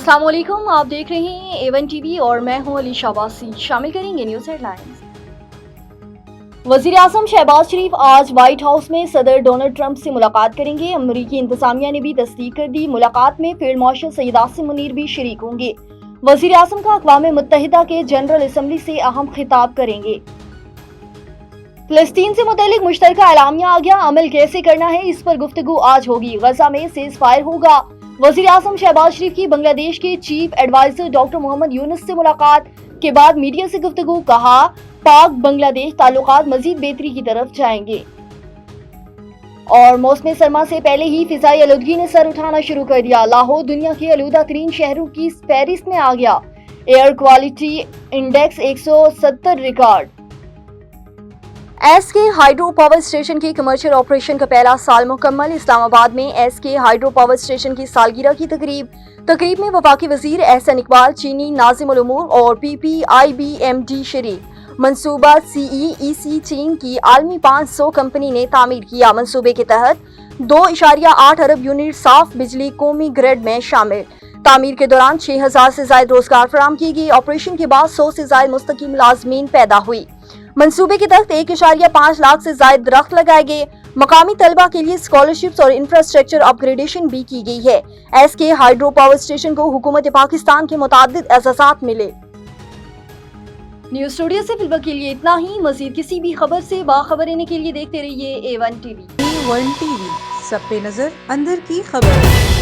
अस्सलाम वालेकुम, आप देख रहे हैं A1 टीवी और मैं हूं अली शाबासी। शामिल करेंगे न्यूज हेडलाइंस। वजीर आजम शहबाज शरीफ आज व्हाइट हाउस में सदर डोनाल्ड ट्रंप से मुलाकात करेंगे। अमरीकी इंतजामिया ने भी तस्दीक कर दी। मुलाकात में फील्ड मार्शल सैयद आसिम मुनीर भी शरीक होंगे। वजीर आजम का अक़वाम मुत्तहिदा के जनरल असम्बली से अहम खिताब करेंगे। फिलिस्तीन से मुतल्लिक मुश्तरका एलामिया आ गया, अमल कैसे करना है इस पर गुफ्तगू आज होगी। गजा में सीज फायर होगा। वजीर आजम शहबाज शरीफ की बांग्लादेश के chief adviser doctor Mohammad Yunus से मुलाकात के बाद मीडिया से गुफ्तगू। कहा, पाक बांग्लादेश ताल्लुकात मजीद बेहतरी की तरफ जाएंगे। और मौसम सरमा से पहले ही फिजाई आलूदगी ने सर उठाना शुरू कर दिया। लाहौर दुनिया के आलूदा तरीन शहरों की फहरिस्त में आ गया। Air quality index 170 record. SK hydro power station के कमर्शियल ऑपरेशन का पहला साल मुकम्मल। इस्लामाबाद में एसके हाइड्रो पावर स्टेशन की सालगिरह की तकरीब में वफाकी वजीर एहसन इकबाल, चीनी नाज़िम उल उमूर और PPIBMD शरीक। मंसूबा CEEC चीन की आलमी 500 कंपनी ने तामीर किया। मंसूबे के तहत 2.8 अरब यूनिट साफ बिजली कौमी ग्रिड में शामिल। तामीर के दौरान 6000 से ज्यादा रोजगार फराहम की गई। ऑपरेशन के बाद 100 से ज्यादा मुस्तकिल मुलाजमीन पैदा हुई। मंसूबे के तहत 1.5 लाख से ज्यादा दरख्त लगाए गए। मकामी तलबा के लिए स्कॉलरशिप्स और इंफ्रास्ट्रक्चर अपग्रेडेशन भी की गई है। एसके हाइड्रो पावर स्टेशन को हुकूमत पाकिस्तान के मुतादिद एजाज़ात मिले। न्यूज स्टूडियो से फिलहाल के लिए इतना ही। मजीद किसी भी खबर से बाखबर रहने के लिए देखते रहिए A1 टीवी। A1 टीवी, सब पे नजर, अंदर की खबर।